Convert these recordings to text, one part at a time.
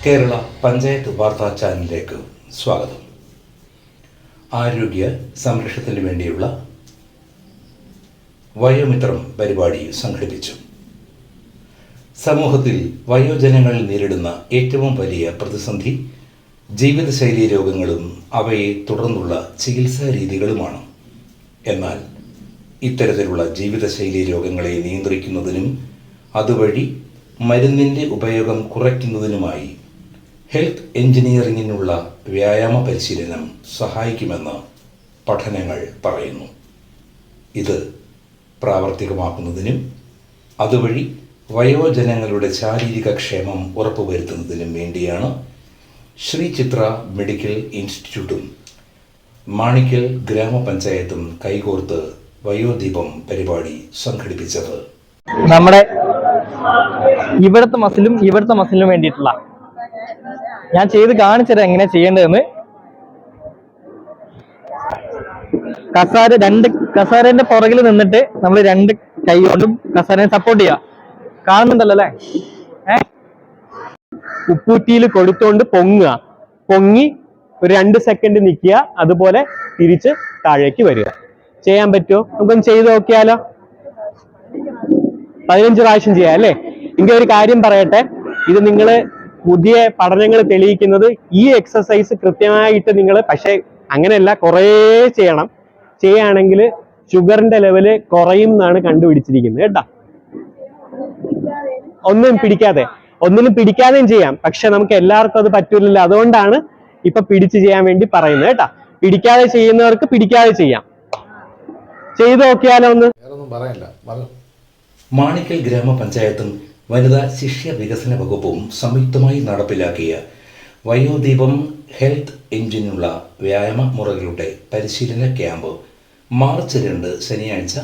കേരള പഞ്ചായത്ത് വാർത്താ ചാനലിലേക്ക് സ്വാഗതം. ആരോഗ്യ സംരക്ഷണത്തിന് വേണ്ടിയുള്ള വയോമിത്രം പരിപാടി സംഘടിപ്പിച്ചു. സമൂഹത്തിൽ വയോജനങ്ങൾ നേരിടുന്ന ഏറ്റവും വലിയ പ്രതിസന്ധി ജീവിതശൈലി രോഗങ്ങളും അവയെ തുടർന്നുള്ള ചികിത്സാ രീതികളുമാണ്. എന്നാൽ ഇത്തരത്തിലുള്ള ജീവിതശൈലി രോഗങ്ങളെ നിയന്ത്രിക്കുന്നതിനും അതുവഴി മരുന്നിൻ്റെ ഉപയോഗം കുറയ്ക്കുന്നതിനുമായി ഹെൽത്ത് എഞ്ചിനീയറിംഗിനുള്ള വ്യായാമ പരിശീലനം സഹായിക്കുമെന്ന് പഠനങ്ങൾ പറയുന്നു. ഇത് പ്രാവർത്തികമാക്കുന്നതിനും അതുവഴി വയോജനങ്ങളുടെ ശാരീരിക ക്ഷേമം ഉറപ്പുവരുത്തുന്നതിനും വേണ്ടിയാണ് ശ്രീ ചിത്ര മെഡിക്കൽ ഇൻസ്റ്റിറ്റ്യൂട്ടും മാണിക്കൽ ഗ്രാമപഞ്ചായത്തും കൈകോർത്ത് വയോദീപം പരിപാടി സംഘടിപ്പിച്ചത്. നമ്മുടെ ഇവിടുത്തെ മസിലിനും വേണ്ടിയിട്ടുള്ള ഞാൻ ചെയ്ത് കാണിച്ചത് എങ്ങനെ ചെയ്യേണ്ടതെന്ന്. കസാരന്റെ പുറകിൽ നിന്നിട്ട് നമ്മൾ രണ്ട് കൈ കൊണ്ടും കസാരനെ സപ്പോർട്ട് ചെയ്യുക. കാണുന്നുണ്ടല്ലോ അല്ലേ? ഉപ്പൂറ്റിയിൽ കൊടുത്തോണ്ട് പൊങ്ങി ഒരു 2 സെക്കൻഡ് നിൽക്കുക, അതുപോലെ തിരിച്ച് താഴേക്ക് വരിക. ചെയ്യാൻ പറ്റുമോ? നമുക്കൊന്ന് ചെയ്ത് നോക്കിയാലോ? 15 പ്രാവശ്യം ചെയ്യാം അല്ലേ? എനിക്ക് ഒരു കാര്യം പറയട്ടെ, ഇത് നിങ്ങൾ പുതിയ പഠനങ്ങൾ തെളിയിക്കുന്നത് ഈ എക്സസൈസ് കൃത്യമായിട്ട് നിങ്ങൾ, പക്ഷെ അങ്ങനെയല്ല, കുറേ ചെയ്യണം. ചെയ്യുകയാണെങ്കിൽ ഷുഗറിന്റെ ലെവല് കുറയും എന്നാണ് കണ്ടുപിടിച്ചിരിക്കുന്നത് കേട്ടാ. ഒന്നിനും പിടിക്കാതെയും ചെയ്യാം, പക്ഷെ നമുക്ക് എല്ലാവർക്കും അത് പറ്റൂലല്ലോ. അതുകൊണ്ടാണ് ഇപ്പൊ പിടിച്ച് ചെയ്യാൻ വേണ്ടി പറയുന്നത് കേട്ടാ. പിടിക്കാതെ ചെയ്യുന്നവർക്ക് പിടിക്കാതെ ചെയ്യാം. ചെയ്ത് നോക്കിയാലോ ഒന്ന്? മാണിക്കൽ ഗ്രാമപഞ്ചായത്തും വനിതാ ശിഷ്യ വികസന വകുപ്പും സംയുക്തമായി നടപ്പിലാക്കിയ വയോദീപം ഹെൽത്ത് എഞ്ചിനുള്ള വ്യായാമ മുറകളുടെ പരിശീലന ക്യാമ്പ് മാർച്ച് 2 ശനിയാഴ്ച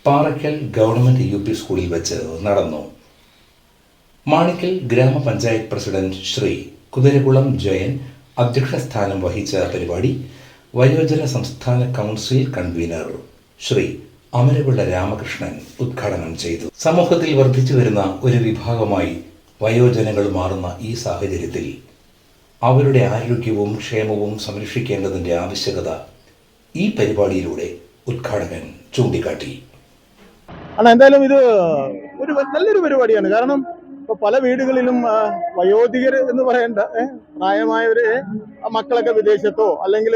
പാറയ്ക്കൽ ഗവൺമെന്റ് UP സ്കൂളിൽ വെച്ച് നടന്നു. മാണിക്കൽ ഗ്രാമപഞ്ചായത്ത് പ്രസിഡന്റ് ശ്രീ കുതിരകുളം ജയൻ അധ്യക്ഷ സ്ഥാനം വഹിച്ച പരിപാടി വയോജന സംസ്ഥാന കൗൺസിൽ കൺവീനർ ശ്രീ അമരവിള രാമകൃഷ്ണൻ ഉദ്ഘാടനം ചെയ്തു. സമൂഹത്തിൽ വർദ്ധിച്ചു വരുന്ന ഒരു വിഭാഗമായി വയോജനങ്ങൾ മാറുന്ന ഈ സാഹചര്യത്തിൽ അവരുടെ ആരോഗ്യവും ക്ഷേമവും സംരക്ഷിക്കേണ്ടതിൻ്റെ ആവശ്യകത ഈ പരിപാടിയിലൂടെ ഉദ്ഘാടകൻ ചൂണ്ടിക്കാട്ടി. എന്തായാലും ഇത് ഒരു നല്ലൊരു പരിപാടിയാണ്. കാരണം ഇപ്പൊ പല വീടുകളിലും വയോധികർ എന്ന് പറയേണ്ട പ്രായമായവര് മക്കളൊക്കെ വിദേശത്തോ അല്ലെങ്കിൽ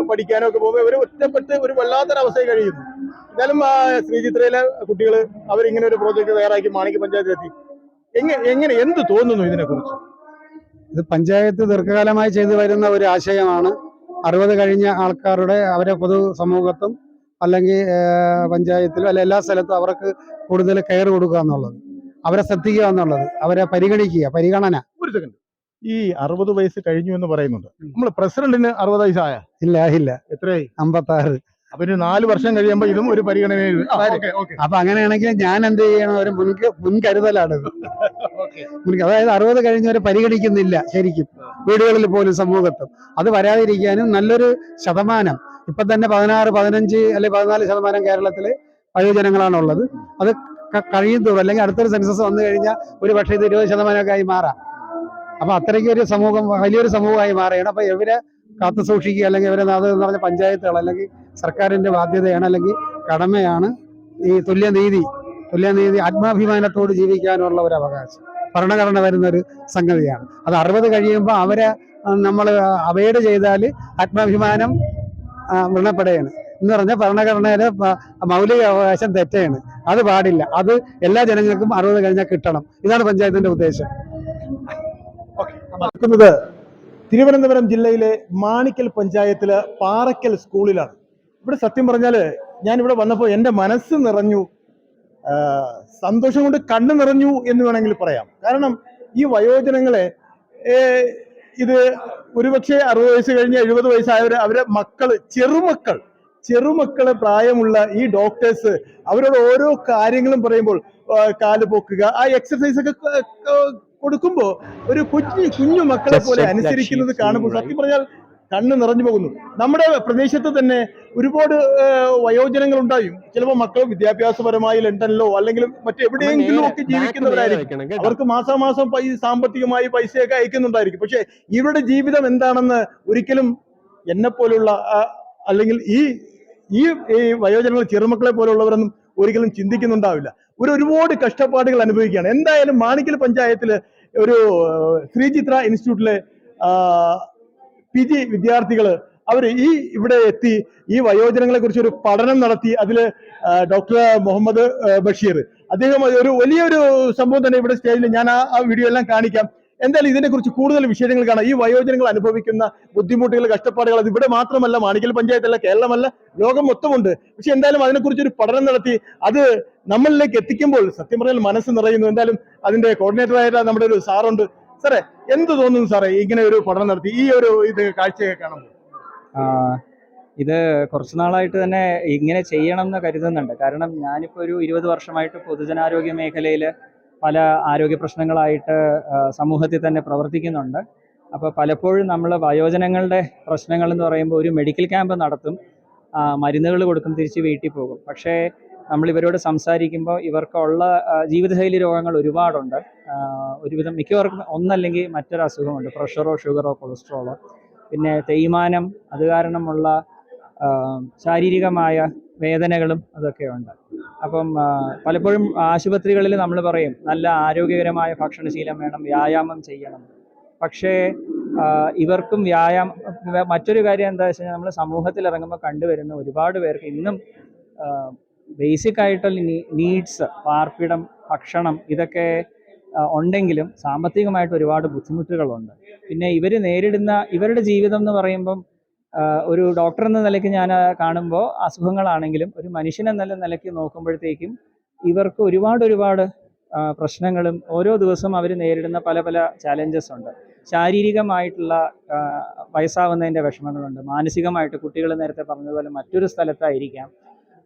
പഠിക്കാനോ ഒക്കെ പോകുമ്പോൾ ഇവര് ഒറ്റപ്പെട്ട് ഒരു വല്ലാത്തൊരവസ്ഥയിൽ കഴിയുന്നു. എന്തായാലും ശ്രീചിത്രയിലെ കുട്ടികൾ അവരിങ്ങനെ ഒരു പ്രോജക്റ്റ് തയ്യാറാക്കി മാണിക്യ പഞ്ചായത്തിലെത്തി. എന്ത് തോന്നുന്നു ഇതിനെക്കുറിച്ച്? ഇത് പഞ്ചായത്ത് ദീർഘകാലമായി ചെയ്തു വരുന്ന ഒരു ആശയമാണ്. 60 കഴിഞ്ഞ ആൾക്കാരുടെ അവരെ പൊതു സമൂഹത്തും അല്ലെങ്കിൽ പഞ്ചായത്തിലും അല്ലെ എല്ലാ സ്ഥലത്തും അവർക്ക് കൂടുതൽ കെയർ കൊടുക്കുക എന്നുള്ളത്, അവരെ ശ്രദ്ധിക്കുക എന്നുള്ളത്, അവരെ പരിഗണന. ഒരു സെക്കൻഡ്, ഈ 60 വയസ്സ് കഴിഞ്ഞു എന്ന് പറയുന്നുണ്ട്. നമ്മൾ പ്രസിഡന്റിന് 60 വയസ്സായ? ഇല്ല. എത്രയായി? 56. അപ്പൊ 4 വർഷം കഴിയുമ്പോ ഇതും ഒരു പരിഗണന. അപ്പൊ അങ്ങനെയാണെങ്കിൽ ഞാൻ എന്ത് ചെയ്യണം? ഒരു മുൻകരുതലാണ്. അതായത് 60 കഴിഞ്ഞവരെ പരിഗണിക്കുന്നില്ല ശരിക്കും വീടുകളിൽ പോലും സമൂഹത്തും. അത് വരാതിരിക്കാനും നല്ലൊരു ശതമാനം, ഇപ്പൊ തന്നെ 16, 15 അല്ലെങ്കിൽ 14% കേരളത്തില് വയോജനങ്ങളാണുള്ളത്. അത് കഴിയും തോറും അല്ലെങ്കിൽ അടുത്തൊരു സെൻസസ് വന്നു കഴിഞ്ഞാൽ ഒരു പക്ഷേ ഇത് 20% ആയി മാറാം. അപ്പൊ അത്രയ്ക്ക് ഒരു സമൂഹം, വലിയൊരു സമൂഹമായി മാറുകയാണ്. അപ്പൊ ഇവരെ കാത്തു സൂക്ഷിക്കുക അല്ലെങ്കിൽ ഇവരെ എന്ന് പറഞ്ഞ പഞ്ചായത്തുകൾ അല്ലെങ്കിൽ സർക്കാരിന്റെ ബാധ്യതയാണ് അല്ലെങ്കിൽ കടമയാണ് ഈ തുല്യനീതി ആത്മാഭിമാനത്തോട് ജീവിക്കാനുള്ള ഒരു അവകാശം ഭരണഘടന വരുന്നൊരു സംഗതിയാണ്. അത് 60 കഴിയുമ്പോൾ അവരെ നമ്മൾ അവോയ്ഡ് ചെയ്താൽ ആത്മാഭിമാനം വ്രണപ്പെടുകയാണ് എന്ന് പറഞ്ഞാൽ ഭരണഘടനയിലെ മൗലിക അവകാശം തെറ്റാണ്. അത് പാടില്ല. അത് എല്ലാ ജനങ്ങൾക്കും 60 കഴിഞ്ഞാൽ കിട്ടണം. ഇതാണ് പഞ്ചായത്തിന്റെ ഉദ്ദേശം. തിരുവനന്തപുരം ജില്ലയിലെ മാണിക്കൽ പഞ്ചായത്തിലെ പാറയ്ക്കൽ സ്കൂളിലാണ്. ഇവിടെ സത്യം പറഞ്ഞാല് ഞാൻ ഇവിടെ വന്നപ്പോൾ എൻ്റെ മനസ്സ് നിറഞ്ഞു, സന്തോഷം കൊണ്ട് കണ്ണു നിറഞ്ഞു എന്ന് വേണമെങ്കിൽ പറയാം. കാരണം ഈ വയോജനങ്ങളെ ഇത് ഒരുപക്ഷെ 60 വയസ്സ് കഴിഞ്ഞ് 70 വയസ്സായവര്, അവരെ ചെറുമക്കള് പ്രായമുള്ള ഈ ഡോക്ടേഴ്സ് അവരോട് ഓരോ കാര്യങ്ങളും പറയുമ്പോൾ കാല് പൊക്കുക, ആ എക്സസൈസ് ഒക്കെ കൊടുക്കുമ്പോൾ ഒരു കുഞ്ഞു മക്കളെ പോലെ അനുസരിക്കുന്നത് കാണുമ്പോൾ സത്യം പറഞ്ഞാൽ കണ്ണ് നിറഞ്ഞു പോകുന്നു. നമ്മുടെ പ്രദേശത്ത് തന്നെ ഒരുപാട് വയോജനങ്ങൾ ഉണ്ടായും. ചിലപ്പോൾ മക്കൾ വിദ്യാഭ്യാസപരമായി ലണ്ടനിലോ അല്ലെങ്കിൽ മറ്റെവിടെയെങ്കിലും ഒക്കെ ജീവിക്കുന്നവരായിരിക്കും. അവർക്ക് മാസാമാസം സാമ്പത്തികമായി പൈസയൊക്കെ അയക്കുന്നുണ്ടായിരിക്കും. പക്ഷെ ഇവരുടെ ജീവിതം എന്താണെന്ന് ഒരിക്കലും എന്നെ പോലുള്ള അല്ലെങ്കിൽ ഈ ഈ വയോജനങ്ങൾ, ചെറുമക്കളെ പോലുള്ളവരൊന്നും ഒരിക്കലും ചിന്തിക്കുന്നുണ്ടാവില്ല. ഒരുപാട് കഷ്ടപ്പാടുകൾ അനുഭവിക്കുകയാണ്. എന്തായാലും മാണിക്കൽ പഞ്ചായത്തില് ഒരു ശ്രീചിത്ര ഇൻസ്റ്റിറ്റ്യൂട്ടിലെ PG വിദ്യാർത്ഥികള് അവർ ഇവിടെ എത്തി ഈ വയോജനങ്ങളെ കുറിച്ച് ഒരു പഠനം നടത്തി. അതിൽ ഡോക്ടർ മുഹമ്മദ് ബഷീർ അദ്ദേഹം ഒരു വലിയൊരു സംഭവം തന്നെ ഇവിടെ സ്റ്റേജിൽ ഞാൻ ആ വീഡിയോ എല്ലാം കാണിക്കാം. എന്തായാലും ഇതിനെക്കുറിച്ച് കൂടുതൽ വിഷയങ്ങൾ കാണാം. ഈ വയോജനങ്ങൾ അനുഭവിക്കുന്ന ബുദ്ധിമുട്ടുകൾ, കഷ്ടപ്പാടുകൾ അത് ഇവിടെ മാത്രമല്ല, മാണിക്കൽ പഞ്ചായത്തല്ല, കേരളമല്ല, ലോകം മൊത്തമുണ്ട്. പക്ഷെ എന്തായാലും അതിനെക്കുറിച്ച് ഒരു പഠനം നടത്തി അത് നമ്മളിലേക്ക് എത്തിക്കുമ്പോൾ സത്യം പറഞ്ഞാൽ മനസ്സ് നിറയുന്നു. എന്തായാലും അതിന്റെ കോർഡിനേറ്ററായിട്ട് നമ്മുടെ ഒരു സാറുണ്ട്. സാറേ, എന്ത് തോന്നുന്നു സാറേ ഇങ്ങനെ ഒരു പഠനം നടത്തി ഈ ഒരു കാഴ്ചയൊക്കെ കാണുമ്പോൾ? ഇത് കുറച്ച് നാളായിട്ട് തന്നെ ഇങ്ങനെ ചെയ്യണം എന്ന് കരുതുന്നുണ്ട്. കാരണം ഞാനിപ്പോൾ ഒരു 20 വർഷമായിട്ട് പൊതുജനാരോഗ്യ മേഖലയിൽ പല ആരോഗ്യ പ്രശ്നങ്ങളായിട്ട് സമൂഹത്തിൽ തന്നെ പ്രവർത്തിക്കുന്നുണ്ട്. അപ്പോൾ പലപ്പോഴും നമ്മൾ വയോജനങ്ങളുടെ പ്രശ്നങ്ങൾ എന്ന് പറയുമ്പോൾ ഒരു മെഡിക്കൽ ക്യാമ്പ് നടത്തും, മരുന്നുകൾ കൊടുക്കും, തിരിച്ച് വീട്ടിൽ പോകും. പക്ഷേ നമ്മൾ ഇവരോട് സംസാരിക്കുമ്പോൾ ഇവർക്കുള്ള ജീവിതശൈലി രോഗങ്ങൾ ഒരുപാടുണ്ട്. ഒരുവിധം മിക്കവർക്കും ഒന്നല്ലെങ്കിൽ മറ്റൊരു അസുഖമുണ്ട്, പ്രഷറോ ഷുഗറോ കൊളസ്ട്രോളോ, പിന്നെ തേയ്മാനം, അത് കാരണമുള്ള ശാരീരികമായ വേദനകളും അതൊക്കെയുണ്ട്. അപ്പം പലപ്പോഴും ആശുപത്രികളിൽ നമ്മൾ പറയും നല്ല ആരോഗ്യകരമായ ഭക്ഷണശീലം വേണം, വ്യായാമം ചെയ്യണം. പക്ഷേ ഇവർക്കും മറ്റൊരു കാര്യം എന്താ വെച്ച് കഴിഞ്ഞാൽ നമ്മൾ സമൂഹത്തിൽ ഇറങ്ങുമ്പോൾ കണ്ടുവരുന്ന ഒരുപാട് പേർക്ക് ഇന്നും ബേസിക് ആയിട്ടുള്ള നീഡ്സ്, പാർപ്പിടം, ഭക്ഷണം ഇതൊക്കെ ഉണ്ടെങ്കിലും സാമ്പത്തികമായിട്ട് ഒരുപാട് ബുദ്ധിമുട്ടുകളുണ്ട്. പിന്നെ ഇവർ നേരിടുന്ന ഇവരുടെ ജീവിതം എന്ന് പറയുമ്പം ഒരു ഡോക്ടർ എന്ന നിലയ്ക്ക് ഞാൻ കാണുമ്പോൾ അസുഖങ്ങളാണെങ്കിലും ഒരു മനുഷ്യൻ എന്ന നിലയ്ക്ക് നോക്കുമ്പോഴത്തേക്കും ഇവർക്ക് ഒരുപാട് പ്രശ്നങ്ങളും ഓരോ ദിവസവും അവർ നേരിടുന്ന പല പല ചാലഞ്ചസ് ഉണ്ട്. ശാരീരികമായിട്ടുള്ള വയസ്സാവുന്നതിൻ്റെ വിഷമങ്ങളുണ്ട്, മാനസികമായിട്ട് കുട്ടികൾ നേരത്തെ പറഞ്ഞതുപോലെ മറ്റൊരു സ്ഥലത്തായിരിക്കാം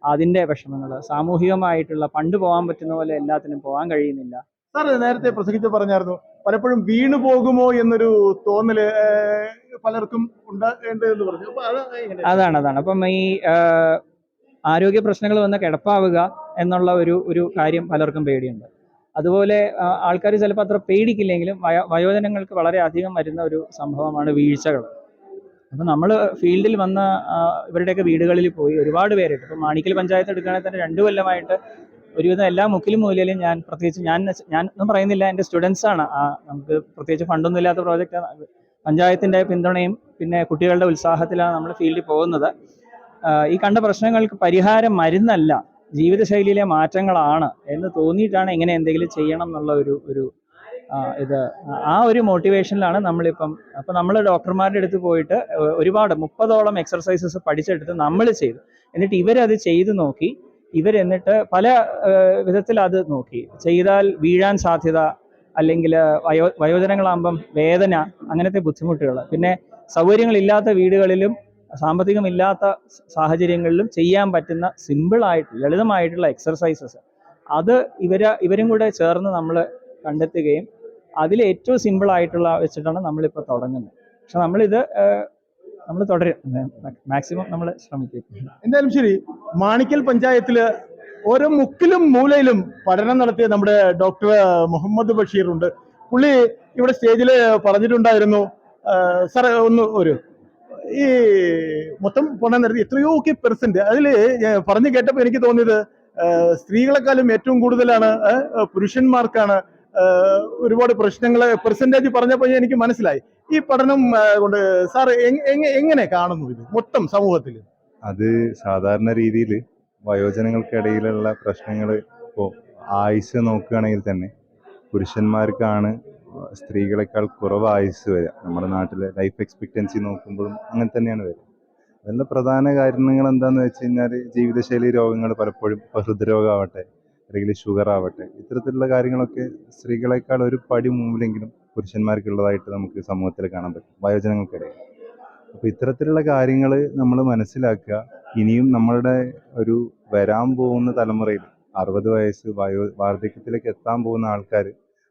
അതിൻ്റെ വിഷമങ്ങൾ, സാമൂഹികമായിട്ടുള്ള പണ്ട് പോകാൻ പറ്റുന്ന പോലെ എല്ലാത്തിനും പോകാൻ കഴിയുന്നില്ല. സാർ നേരത്തെ പ്രസംഗിച്ച് പറഞ്ഞായിരുന്നു പലപ്പോഴും വീണു പോകുമോ എന്നൊരു തോന്നല് പലർക്കും ഉണ്ട് എന്ന് പറഞ്ഞു. അതാണ് അപ്പം ഈ ആരോഗ്യ പ്രശ്നങ്ങൾ വന്ന് കിടപ്പാവുക എന്നുള്ള ഒരു കാര്യം പലർക്കും പേടിയുണ്ട്. അതുപോലെ ആൾക്കാർ ചിലപ്പോൾ അത്ര പേടിക്കില്ലെങ്കിലും വയോജനങ്ങൾക്ക് വളരെ അധികം വരുന്ന ഒരു സംഭവമാണ് വീഴ്ചകൾ. അപ്പം നമ്മൾ ഫീൽഡിൽ വന്ന ഇവരുടെയൊക്കെ വീടുകളിൽ പോയി ഒരുപാട് പേരിട്ട്, ഇപ്പം മാണിക്കൽ പഞ്ചായത്ത് എടുക്കുകയാണെങ്കിൽ തന്നെ 2 കൊല്ലമായിട്ട് ഒരുവിധം എല്ലാ മുക്കിലും മൂലയിലും പ്രത്യേകിച്ച് ഞാൻ ഒന്നും പറയുന്നില്ല, എൻ്റെ സ്റ്റുഡൻസാണ്. നമുക്ക് പ്രത്യേകിച്ച് ഫണ്ടൊന്നും ഇല്ലാത്ത പ്രോജക്റ്റ്, പഞ്ചായത്തിൻ്റെ പിന്തുണയും പിന്നെ കുട്ടികളുടെ ഉത്സാഹത്തിലാണ് നമ്മൾ ഫീൽഡിൽ പോകുന്നത്. ഈ കണ്ട പ്രശ്നങ്ങൾക്ക് പരിഹാരം മരുന്നല്ല, ജീവിതശൈലിയിലെ മാറ്റങ്ങളാണ് എന്ന് തോന്നിയിട്ടാണ് ഇങ്ങനെ എന്തെങ്കിലും ചെയ്യണം എന്നുള്ള ഒരു മോട്ടിവേഷനിലാണ് നമ്മളിപ്പം. അപ്പം നമ്മൾ ഡോക്ടർമാരുടെ അടുത്ത് പോയിട്ട് ഒരുപാട് 30ഓളം എക്സർസൈസസ് പഠിച്ചെടുത്ത് നമ്മൾ ചെയ്തു. എന്നിട്ട് ഇവരത് ചെയ്ത് നോക്കി, എന്നിട്ട് പല വിധത്തിൽ അത് നോക്കി ചെയ്താൽ വീഴാൻ സാധ്യത, അല്ലെങ്കിൽ വയോജനങ്ങളാകുമ്പം വേദന, അങ്ങനത്തെ ബുദ്ധിമുട്ടുകൾ, പിന്നെ സൗകര്യങ്ങളില്ലാത്ത വീടുകളിലും സാമ്പത്തികമില്ലാത്ത സാഹചര്യങ്ങളിലും ചെയ്യാൻ പറ്റുന്ന സിമ്പിളായിട്ട് ലളിതമായിട്ടുള്ള എക്സർസൈസസ് അത് ഇവരും കൂടെ ചേർന്ന് നമ്മൾ കണ്ടെത്തുകയും അതിൽ ഏറ്റവും സിമ്പിളായിട്ടുള്ള വെച്ചിട്ടാണ് നമ്മളിപ്പോൾ തുടങ്ങുന്നത്. പക്ഷെ നമ്മൾ തുടരും, മാക്സിമം നമ്മൾ ശ്രമിക്കും. എന്തായാലും ശരി, മാണിക്കൽ പഞ്ചായത്തില് ഓരോ മുക്കിലും മൂലയിലും പഠനം നടത്തിയ നമ്മുടെ ഡോക്ടർ മുഹമ്മദ് ബഷീർ ഉണ്ട്. പുള്ളി ഇവിടെ സ്റ്റേജിൽ പറഞ്ഞിട്ടുണ്ടായിരുന്നു, സാറേ ഈ മൊത്തം പഠനം നടത്തി എത്രയൊക്കെ പെർസെന്റ് അതിൽ പറഞ്ഞു കേട്ടപ്പോൾ എനിക്ക് തോന്നിയത് സ്ത്രീകളെക്കാളും ഏറ്റവും കൂടുതലാണ് പുരുഷന്മാർക്കാണ് ഒരുപാട് പ്രശ്നങ്ങൾ പെർസെന്റേജ് പറഞ്ഞപ്പോൾ എനിക്ക് മനസ്സിലായി. ഈ പഠനം കൊണ്ട് സാർ എങ്ങനെ കാണുന്നു ഇത് മൊത്തം സമൂഹത്തിൽ? അത് സാധാരണ രീതിയിൽ വയോജനങ്ങൾക്കിടയിലുള്ള പ്രശ്നങ്ങൾ ഇപ്പോൾ ആയുസ് നോക്കുകയാണെങ്കിൽ തന്നെ പുരുഷന്മാർക്കാണ് സ്ത്രീകളെക്കാൾ കുറവ് ആയുസ് വരിക. നമ്മുടെ നാട്ടിലെ ലൈഫ് എക്സ്പെക്റ്റൻസി നോക്കുമ്പോഴും അങ്ങനെ തന്നെയാണ് വരിക. അതിൻ്റെ പ്രധാന കാരണങ്ങൾ എന്താണെന്ന് വെച്ച് കഴിഞ്ഞാൽ ജീവിതശൈലി രോഗങ്ങൾ, പലപ്പോഴും ഹൃദ്രോഗമാവട്ടെ അല്ലെങ്കിൽ ഷുഗർ ആവട്ടെ, ഇത്തരത്തിലുള്ള കാര്യങ്ങളൊക്കെ സ്ത്രീകളെക്കാൾ ഒരു പടി മുമ്പിലെങ്കിലും പുരുഷന്മാർക്കുള്ളതായിട്ട് നമുക്ക് സമൂഹത്തിൽ കാണാൻ പറ്റും വയോജനങ്ങൾക്കിടയിൽ. അപ്പോൾ ഇത്തരത്തിലുള്ള കാര്യങ്ങൾ നമ്മൾ മനസ്സിലാക്കുക. ഇനിയും നമ്മളുടെ ഒരു വരാൻ പോകുന്ന തലമുറയിൽ 60 വയസ്സ് വാർദ്ധക്യത്തിലേക്ക് എത്താൻ പോകുന്ന ആൾക്കാർ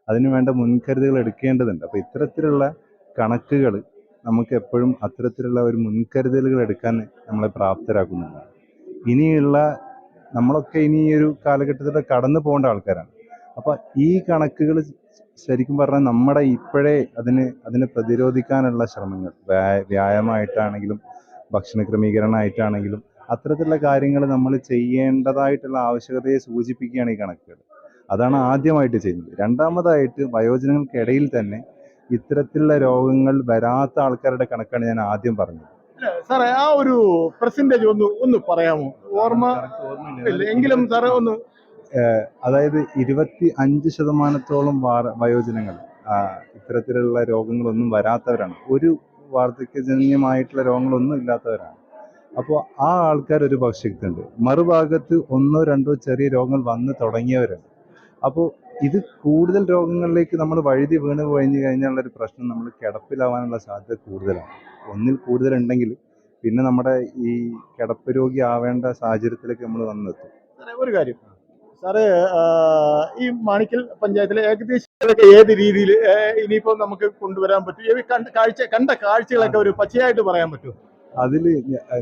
അതിന് വേണ്ട മുൻകരുതലുകൾ എടുക്കേണ്ടതുണ്ട്. അപ്പോൾ ഇത്തരത്തിലുള്ള കണക്കുകൾ നമുക്ക് എപ്പോഴും അത്തരത്തിലുള്ള ഒരു മുൻകരുതലുകൾ എടുക്കാൻ നമ്മളെ പ്രാപ്തരാക്കുന്നുണ്ട്. ഇനിയുള്ള നമ്മളൊക്കെ ഇനി ഈ ഒരു കാലഘട്ടത്തിലൂടെ കടന്നു പോകേണ്ട ആൾക്കാരാണ്. അപ്പോൾ ഈ കണക്കുകൾ ശരിക്കും പറഞ്ഞാൽ നമ്മുടെ ഇപ്പോഴേ അതിനെ പ്രതിരോധിക്കാനുള്ള ശ്രമങ്ങൾ വ്യായാമമായിട്ടാണെങ്കിലും ഭക്ഷണ ക്രമീകരണമായിട്ടാണെങ്കിലും അത്തരത്തിലുള്ള കാര്യങ്ങൾ നമ്മൾ ചെയ്യേണ്ടതായിട്ടുള്ള ആവശ്യകതയെ സൂചിപ്പിക്കുകയാണ് ഈ കണക്കുകൾ. അതാണ് ആദ്യമായിട്ട് ചെയ്യുന്നത്. രണ്ടാമതായിട്ട് വയോജനങ്ങൾക്കിടയിൽ തന്നെ ഇത്തരത്തിലുള്ള രോഗങ്ങൾ വരാത്ത ആൾക്കാരുടെ കണക്കാണ് ഞാൻ ആദ്യം പറഞ്ഞത്. സാറേ ആ ഒരു പെർസെന്റേജ് ഒന്ന് പറയാമോ? ഓർമ്മ ഇല്ല എങ്കിലും സാറേ ഒന്ന്. അതായത് 25% വയോജനങ്ങൾ ഇത്തരത്തിലുള്ള രോഗങ്ങളൊന്നും വരാത്തവരാണ്. ഒരു വാർദ്ധക്യജന്യമായിട്ടുള്ള രോഗങ്ങളൊന്നും ഇല്ലാത്തവരാണ്. അപ്പോൾ ആ ആൾക്കാർ ഒരു പക്ഷത്തുണ്ട്. മറുഭാഗത്ത് 1-2 ചെറിയ രോഗങ്ങൾ വന്ന് തുടങ്ങിയവരാണ്. അപ്പോൾ ഇത് കൂടുതൽ രോഗങ്ങളിലേക്ക് നമ്മൾ വഴുതി വീണ് കഴിഞ്ഞു കഴിഞ്ഞാലുള്ള ഒരു പ്രശ്നം, നമ്മൾ കിടപ്പിലാവാനുള്ള സാധ്യത കൂടുതലാണ്. ഒന്നിൽ കൂടുതലുണ്ടെങ്കിൽ പിന്നെ നമ്മുടെ ഈ കിടപ്പ് രോഗി ആവേണ്ട സാഹചര്യത്തിലേക്ക് നമ്മൾ വന്നെത്തും. സാറേ ഒരു കാര്യം, സാറ് ഈ മാണിക്കൽ പഞ്ചായത്തിലെ ഏകദേശം ഏത് രീതിയിൽ ഇനിയിപ്പോ നമുക്ക് കൊണ്ടുവരാൻ പറ്റും? കണ്ട കാഴ്ചകളൊക്കെ ഒരു പച്ചയായിട്ട് പറയാൻ പറ്റുമോ? അതിൽ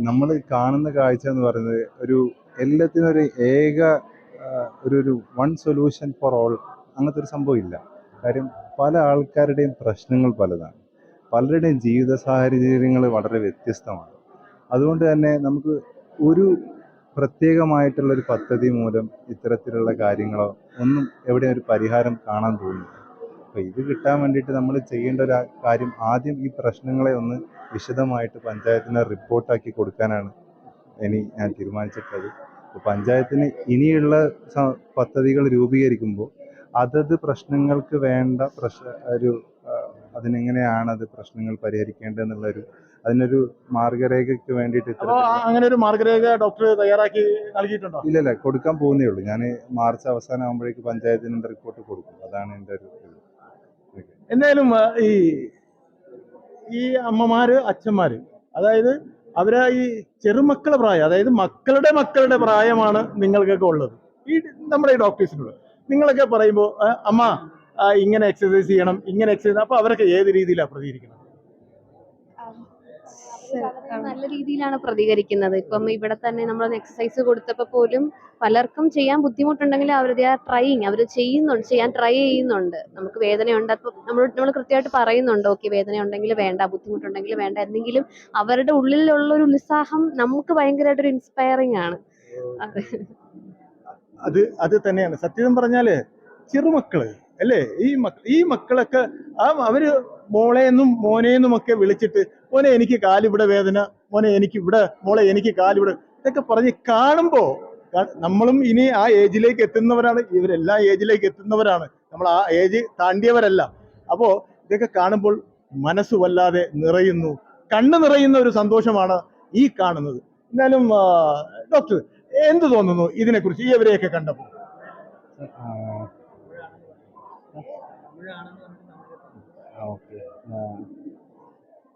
നമ്മൾ കാണുന്ന കാഴ്ച എന്ന് പറയുന്നത് ഒരു എല്ലാത്തിനും ഒരു ഏക ഒരു വൺ സൊല്യൂഷൻ ഫോർ ഓൾ അങ്ങനത്തെ ഒരു സംഭവം ഇല്ല. കാര്യം പല ആൾക്കാരുടെയും പ്രശ്നങ്ങൾ പലതാണ്, പലരുടെയും ജീവിത സാഹചര്യങ്ങൾ വളരെ വ്യത്യസ്തമാണ്. അതുകൊണ്ട് തന്നെ നമുക്ക് ഒരു പ്രത്യേകമായിട്ടുള്ളൊരു പദ്ധതി മൂലം ഇത്തരത്തിലുള്ള കാര്യങ്ങളോ ഒന്നും എവിടെയും ഒരു പരിഹാരം കാണാൻ തോന്നുന്നു. അപ്പോൾ ഇത് കിട്ടാൻ വേണ്ടിയിട്ട് നമ്മൾ ചെയ്യേണ്ട ഒരു കാര്യം, ആദ്യം ഈ പ്രശ്നങ്ങളെ ഒന്ന് വിശദമായിട്ട് പഞ്ചായത്തിന് റിപ്പോർട്ടാക്കി കൊടുക്കാനാണ് ഞാൻ തീരുമാനിച്ചിട്ടുള്ളത്. അപ്പോൾ പഞ്ചായത്തിന് ഇനിയുള്ള പദ്ധതികൾ രൂപീകരിക്കുമ്പോൾ അതത് പ്രശ്നങ്ങൾക്ക് വേണ്ട അതിനെങ്ങനെയാണ് അത് പ്രശ്നങ്ങൾ പരിഹരിക്കേണ്ടതെന്നുള്ളൊരു അതിനൊരു മാർഗരേഖയ്ക്ക് വേണ്ടിയിട്ട് അങ്ങനെ ഒരു മാർഗരേഖ ഡോക്ടർ തയ്യാറാക്കി നൽകിയിട്ടുണ്ടോ? ഇല്ല, കൊടുക്കാൻ പോകുന്നേ ഉള്ളൂ. ഞാൻ മാർച്ച് അവസാനം ആകുമ്പോഴേക്ക് പഞ്ചായത്തിന് റിപ്പോർട്ട് കൊടുക്കും. അതാണ് എൻ്റെ ഒരു എന്തായാലും ഈ അമ്മമാര് അച്ഛന്മാര്, അതായത് അവരെ ഈ ചെറുമക്കളുടെ പ്രായം, അതായത് മക്കളുടെ പ്രായമാണ് നിങ്ങൾക്കൊക്കെ ഉള്ളത്, ഈ നമ്മുടെ ഈ ഡോക്ടേഴ്സിനുള്ളത്. നിങ്ങളൊക്കെ പറയുമ്പോൾ അമ്മ ഇങ്ങനെ എക്സസൈസ് ചെയ്യണം, ഇങ്ങനെ എക്സസൈസ്, അപ്പൊ അവരൊക്കെ ഏത് രീതിയിലാണ് പ്രതികരിക്കുന്നത്? നല്ല രീതിയിലാണ് പ്രതികരിക്കുന്നത്. ഇപ്പം ഇവിടെ തന്നെ നമ്മൾ എക്സസൈസ് കൊടുത്തപ്പോൾ പോലും പലർക്കും ചെയ്യാൻ ബുദ്ധിമുട്ടുണ്ടെങ്കിൽ അവർ ചെയ്യാൻ ട്രൈ ചെയ്യുന്നുണ്ട്. നമുക്ക് വേദനയുണ്ട്, അപ്പോൾ നമ്മൾ കൃത്യമായിട്ട് പറയുന്നുണ്ട്, ഓക്കെ വേദന ഉണ്ടെങ്കിൽ വേണ്ട, ബുദ്ധിമുട്ടുണ്ടെങ്കിൽ വേണ്ട. എന്തെങ്കിലും അവരുടെ ഉള്ളിലുള്ള ഒരു ഉത്സാഹം നമുക്ക് ഭയങ്കരമായിട്ടൊരു ഇൻസ്പയറിംഗ് ആണ്. അത് തന്നെയാണ് സത്യം പറഞ്ഞാല്. ചെറുമക്കള് അല്ലേ, ഈ മക്കളൊക്കെ അവര് മോളെന്നും മോനെന്നും ഒക്കെ വിളിച്ചിട്ട്, മോനെ എനിക്ക് കാലിവിടെ വേദന, മോനെ എനിക്ക് ഇവിടെ, മോളെ എനിക്ക് കാലിവിടെ, ഇതൊക്കെ പറഞ്ഞ് കാണുമ്പോ നമ്മളും ഇനി ആ ഏജിലേക്ക് എത്തുന്നവരാണ്. ഇവരെല്ലാ ഏജിലേക്ക് എത്തുന്നവരാണ്, നമ്മൾ ആ ഏജ് താണ്ടിയവരല്ല. അപ്പോ ഇതൊക്കെ കാണുമ്പോൾ മനസ്സ് വല്ലാതെ നിറയുന്നു, കണ്ണ് നിറയുന്ന ഒരു സന്തോഷമാണ് ഈ കാണുന്നത്. എന്നാലും ഡോക്ടർ എന്ത് തോന്നുന്നു ഇതിനെക്കുറിച്ച് ഇവരെയൊക്കെ കണ്ടപ്പോൾ?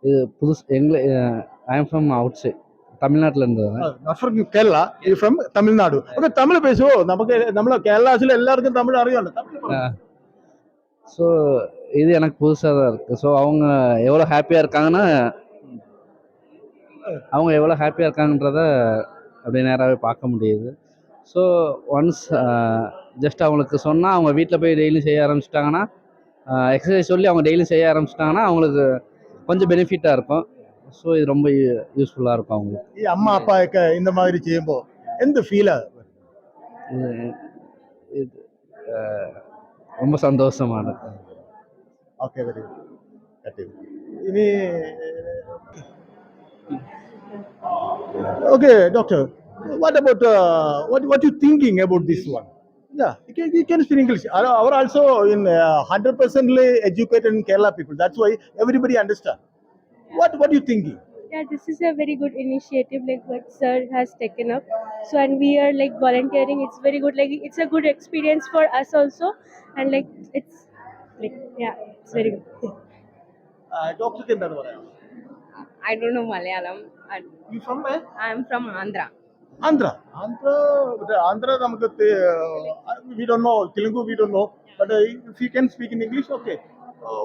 இது புதுசு I am from outside தமிழ்நாட்டில் இருந்தது. കേരള ഫ്രം തമിഴ്നാട്. ഓക്കെ, തമിഴ് പേശുവോ? നമ്മളെ കേരളത്തിൽ எல்லாருக்கும் தமிழ் அறியாண்டு. ஸோ இது எனக்கு புதுசாக தான் இருக்குது. ஸோ அவங்க எவ்வளோ ஹாப்பியாக இருக்காங்கன்றத அப்படியே நேராகவே பார்க்க முடியுது. ஸோ ஒன்ஸ் ஜஸ்ட் அவங்களுக்கு சொன்னால் அவங்க வீட்டில் போய் டெய்லியும் செய்ய ஆரம்பிச்சிட்டாங்கன்னா, எக்ஸசைஸ் சொல்லி அவங்க டெய்லியும் செய்ய ஆரம்பிச்சிட்டாங்கன்னா அவங்களுக்கு கொஞ்சம் பெனிஃபிட்டாக இருக்கும். ஸோ இது ரொம்ப யூஸ்ஃபுல்லாக இருக்கும் அவங்களுக்கு. ഈ അമ്മ അപ്പായൊക്കെ இந்த மாதிரி ചെയ്യുമ്പോൾ എന്ത് ഫീലാ? இது ரொம்ப சந்தோஷமானது. Okay, very good. ഇനി okay doctor, what about what you thinking about this one? Yeah, you can speak English. Our also in 100% educated in Kerala people. That's why everybody understand. What you thinking? Yeah, this is a very good initiative like what sir has taken up. So and we are like volunteering. It's very good. Like it's a good experience for us also, and like it's like yeah, it's very good. ഡോക്ടർക്ക് എന്താണ് പറയാം? I don't know Malayalam. You from where? I am from Andhra. Andhra നമുക്ക് we don't know Telugu, we don't know, but if you can speak in English, okay.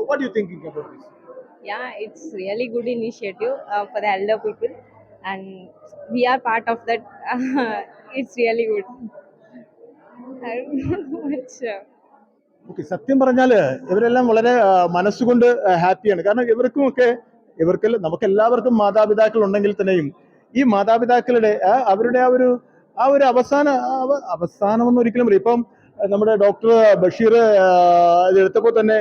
What are you thinking about this? Yeah, it's really good initiative for the elder people, and we are part of that. It's really good. I don't know much. Okay, സത്യം പറഞ്ഞാല് ഇവരെല്ലാം വളരെ മനസ്സുകൊണ്ട് ഹാപ്പിയാണ്. കാരണം ഇവർക്ക് നമുക്ക് എല്ലാവർക്കും മാതാപിതാക്കൾ ഉണ്ടെങ്കിൽ തന്നെയും ഈ മാതാപിതാക്കളുടെ അവരുടെ ആ ഒരു അവസാനമെന്ന് ഒരിക്കലും പറയും. ഇപ്പം നമ്മുടെ ഡോക്ടർ ബഷീർ ഇത് എടുത്തപ്പോൾ തന്നെ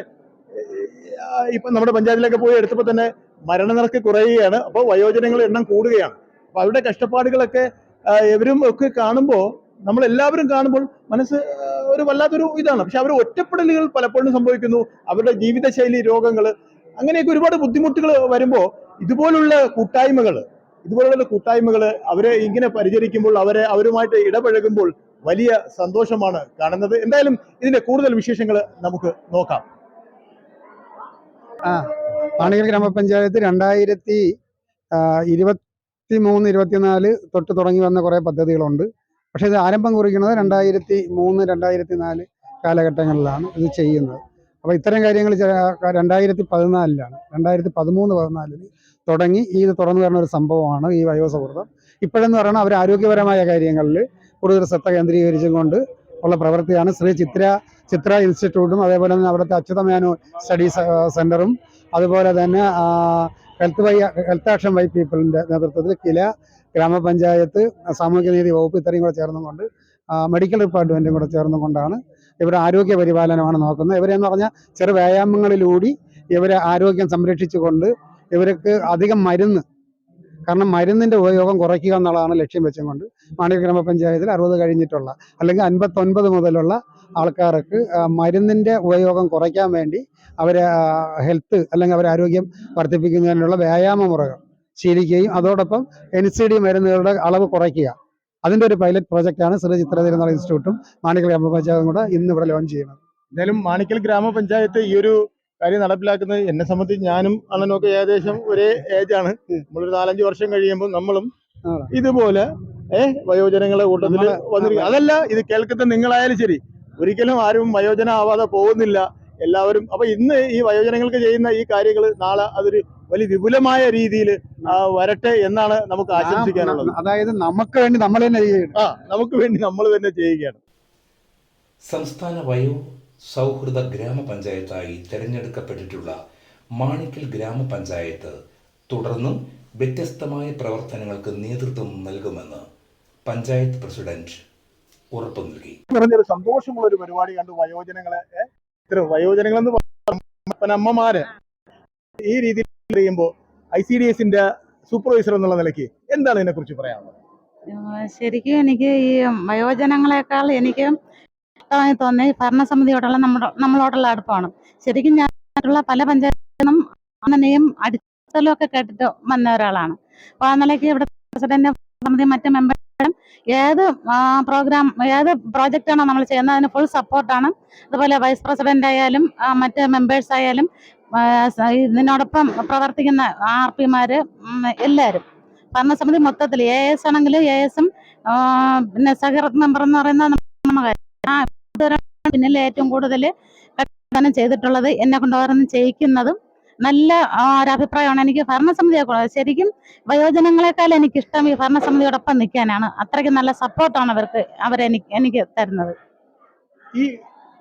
ഇപ്പം നമ്മുടെ പഞ്ചായത്തിലൊക്കെ പോയി എടുത്തപ്പോൾ തന്നെ മരണനിരക്ക് കുറയുകയാണ്. അപ്പോൾ വയോജനങ്ങളുടെ എണ്ണം കൂടുകയാണ്. അപ്പൊ അവരുടെ കഷ്ടപ്പാടുകളൊക്കെ ഇവരും ഒക്കെ കാണുമ്പോൾ, നമ്മൾ എല്ലാവരും കാണുമ്പോൾ മനസ്സ് ഒരു വല്ലാത്തൊരു ഇതാണ്. പക്ഷെ അവർ ഒറ്റപ്പെടലുകൾ പലപ്പോഴും സംഭവിക്കുന്നു. അവരുടെ ജീവിതശൈലി രോഗങ്ങൾ, അങ്ങനെയൊക്കെ ഒരുപാട് ബുദ്ധിമുട്ടുകൾ വരുമ്പോൾ ഇതുപോലുള്ള കൂട്ടായ്മകൾ അവരെ ഇങ്ങനെ പരിചരിക്കുമ്പോൾ, അവരുമായിട്ട് ഇടപഴകുമ്പോൾ വലിയ സന്തോഷമാണ് കാണുന്നത്. എന്തായാലും ഇതിന്റെ കൂടുതൽ വിശേഷങ്ങൾ നമുക്ക് നോക്കാം. മാണിക്കൽ ഗ്രാമപഞ്ചായത്ത് 2023-24 തൊട്ട് തുടങ്ങി വന്ന കുറേ പദ്ധതികളുണ്ട്. പക്ഷേ ഇത് ആരംഭം കുറിക്കുന്നത് 2003-2004 കാലഘട്ടങ്ങളിലാണ് ഇത് ചെയ്യുന്നത്. അപ്പോൾ ഇത്തരം കാര്യങ്ങൾ 2014-ലാണ് 2013-14 തുടങ്ങി ഇത് തുറന്നു വരുന്ന ഒരു സംഭവമാണ് ഈ വയോസൗഹൃദം. ഇപ്പോഴെന്ന് പറഞ്ഞാൽ അവർ ആരോഗ്യപരമായ കാര്യങ്ങളിൽ കൂടുതൽ ശ്രദ്ധ കേന്ദ്രീകരിച്ചും കൊണ്ട് ഉള്ള പ്രവൃത്തിയാണ് ശ്രീ ചിത്ര ഇൻസ്റ്റിറ്റ്യൂട്ടും, അതേപോലെ തന്നെ അവിടുത്തെ അച്യുതമേനോൻ സ്റ്റഡീസ് സെൻ്ററും, അതുപോലെ തന്നെ ഹെൽത്ത് ആക്ഷൻ വൈ പീപ്പിളിൻ്റെ നേതൃത്വത്തിൽ കില ഗ്രാമപഞ്ചായത്ത് സാമൂഹ്യനീതി വകുപ്പ് ഇത്രയും കൂടെ ചേർന്നുകൊണ്ട് മെഡിക്കൽ ഡിപ്പാർട്ട്മെൻറ്റും കൂടെ ചേർന്നുകൊണ്ടാണ് ഇവരുടെ ആരോഗ്യ പരിപാലനമാണ് നോക്കുന്നത്. ഇവരെന്ന് പറഞ്ഞാൽ ചെറു വ്യായാമങ്ങളിലൂടെ ഇവരെ ആരോഗ്യം സംരക്ഷിച്ചുകൊണ്ട് ഇവർക്ക് അധികം കാരണം മരുന്നിൻ്റെ ഉപയോഗം കുറയ്ക്കുക എന്നുള്ളതാണ് ലക്ഷ്യം വെച്ചുകൊണ്ട് മാണിക്കൽ ഗ്രാമപഞ്ചായത്തിൽ 60 കഴിഞ്ഞിട്ടുള്ള അല്ലെങ്കിൽ 59 മുതലുള്ള ആൾക്കാർക്ക് മരുന്നിൻ്റെ ഉപയോഗം കുറയ്ക്കാൻ വേണ്ടി അവരെ ഹെൽത്ത് അല്ലെങ്കിൽ അവരെ ആരോഗ്യം വർദ്ധിപ്പിക്കുന്നതിനുള്ള വ്യായാമ മുറകൾ ശീലിക്കുകയും അതോടൊപ്പം NCD മരുന്നുകളുടെ അളവ് കുറയ്ക്കുക, അതിൻ്റെ ഒരു പൈലറ്റ് പ്രോജക്റ്റാണ് ശ്രീ ചിത്ര തിരുനാൾ ഇൻസ്റ്റിറ്റ്യൂട്ടും മാണിക്കൽ ഗ്രാമപഞ്ചായത്തും കൂടെ ഇന്ന് ഇവിടെ ലോഞ്ച് ചെയ്യുന്നത്. എന്തായാലും മാണിക്കൽ ഗ്രാമപഞ്ചായത്ത് ഈ ഒരു കാര്യം നടപ്പിലാക്കുന്നത്, എന്നെ സംബന്ധിച്ച് ഞാനും അണ്ണനൊക്കെ ഏകദേശം ഒരേ ഏജാണ്. നമ്മളൊരു 4-5 വർഷം കഴിയുമ്പോൾ നമ്മളും ഇതുപോലെ വയോജനങ്ങളെ കൂട്ടത്തിൽ വന്നിരിക്കും. അതല്ല, ഇത് കേൾക്കുന്ന നിങ്ങളായാലും ശരി, ഒരിക്കലും ആരും വയോജന ആവാതെ പോകുന്നില്ല എല്ലാവരും. അപ്പൊ ഇന്ന് ഈ വയോജനങ്ങൾക്ക് ചെയ്യുന്ന ഈ കാര്യങ്ങൾ നാളെ അതൊരു വലിയ വിപുലമായ രീതിയിൽ വരട്ടെ എന്നാണ് നമുക്ക് ആശംസിക്കാനുള്ളത്. അതായത് നമുക്ക് വേണ്ടി നമ്മൾ തന്നെ ചെയ്യുകയാണ്. സംസ്ഥാന വയോ സൗഹൃദ ഗ്രാമപഞ്ചായത്തായി തിരഞ്ഞെടുക്കപ്പെട്ടിട്ടുള്ള മാണിക്കൽ ഗ്രാമപഞ്ചായത്ത് തുടർന്നും വ്യത്യസ്തമായ പ്രവർത്തനങ്ങൾക്ക് നേതൃത്വം നൽകുമെന്ന് പഞ്ചായത്ത് പ്രസിഡന്റ് ഉറപ്പു നൽകി. പറഞ്ഞൊരു സന്തോഷമുള്ള ഒരു പരിപാടിയാണ് വയോജനങ്ങളെന്ന് അമ്മമാര് ഈ രീതിയിൽ ചെയ്യുമ്പോൾ ICDSന്റെ സൂപ്പർവൈസർ എന്നുള്ള നിലയ്ക്ക് എന്താണ് ഇതിനെ കുറിച്ച് പറയാനുള്ളത്? ശരിക്കും എനിക്ക് ഈ വയോജനങ്ങളെക്കാൾ എനിക്ക് ഇഷ്ടമായി തോന്നിയ ഭരണസമിതിയോടുള്ള നമ്മളോടുള്ള അടുപ്പമാണ്. ശരിക്കും ഞാനുള്ള പല പഞ്ചായത്തിനും അങ്ങനെയും അടിച്ചലൊക്കെ കേട്ടിട്ട് വന്ന ഒരാളാണ്. അപ്പോൾ ആ നിലയ്ക്ക് ഇവിടെ പ്രസിഡന്റ് സമിതി മറ്റ് മെമ്പറും ഏത് പ്രോജക്റ്റാണോ നമ്മൾ ചെയ്യുന്നത് അതിന് ഫുൾ സപ്പോർട്ടാണ്. അതുപോലെ വൈസ് പ്രസിഡന്റ് ആയാലും മറ്റ് മെമ്പേഴ്സ് ആയാലും ഇതിനോടൊപ്പം പ്രവർത്തിക്കുന്ന RPമാര് എല്ലാവരും ഭരണസമിതി മൊത്തത്തിൽ AS ആണെങ്കിലും ASും പിന്നെ സഹകരണ മെമ്പർ എന്ന് പറയുന്ന പിന്നിൽ ഏറ്റവും കൂടുതൽ ചെയ്തിട്ടുള്ളത് എന്നെ കൊണ്ട് ഓരോന്നും ചെയ്യിക്കുന്നതും നല്ല ഒരഭിപ്രായമാണ് എനിക്ക് ഭരണസമിതിയെ. ശരിക്കും വയോജനങ്ങളെക്കാൾ എനിക്കിഷ്ടം ഈ ഭരണസമിതിയോടൊപ്പം നിൽക്കാനാണ്. അത്രയ്ക്ക് നല്ല സപ്പോർട്ടാണ് എനിക്ക് തരുന്നത്. ഈ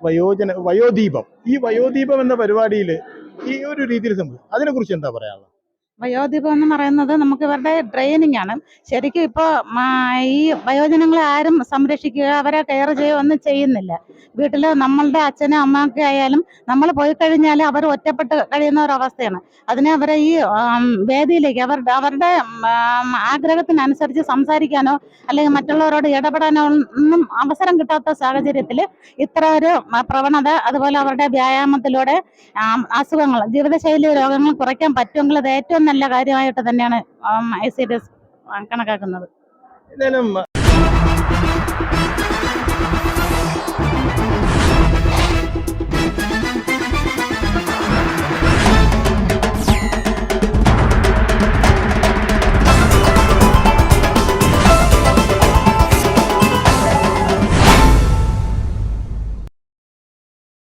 വയോദീപം എന്ന പരിപാടിയിൽ ഈ ഒരു രീതിയിൽ അതിനെ കുറിച്ച് എന്താ പറയാനുള്ളത്? വയോദീപം എന്ന് പറയുന്നത് നമുക്ക് ഇവരുടെ ട്രെയിനിങ് ആണ്. ശരിക്കും ഇപ്പോൾ ഈ വയോജനങ്ങളെ ആരും സംരക്ഷിക്കുക, അവരെ കെയർ ചെയ്യുക ഒന്നും ചെയ്യുന്നില്ല. വീട്ടിൽ നമ്മളുടെ അച്ഛനും അമ്മയൊക്കെ ആയാലും നമ്മൾ പോയി കഴിഞ്ഞാൽ അവർ ഒറ്റപ്പെട്ട് കഴിയുന്ന ഒരവസ്ഥയാണ്. അതിനെ അവരെ ഈ വേദിയിലേക്ക് അവരുടെ ആഗ്രഹത്തിനനുസരിച്ച് സംസാരിക്കാനോ അല്ലെങ്കിൽ മറ്റുള്ളവരോട് ഇടപെടാനോ ഒന്നും അവസരം കിട്ടാത്ത സാഹചര്യത്തിൽ ഇത്ര ഒരു പ്രവണത, അതുപോലെ അവരുടെ വ്യായാമത്തിലൂടെ അസുഖങ്ങൾ, ജീവിതശൈലി രോഗങ്ങൾ കുറയ്ക്കാൻ പറ്റുമെങ്കിൽ അത് ഏറ്റവും നല്ല കാര്യമായിട്ട് തന്നെയാണ് ICDS കണക്കാക്കുന്നത്.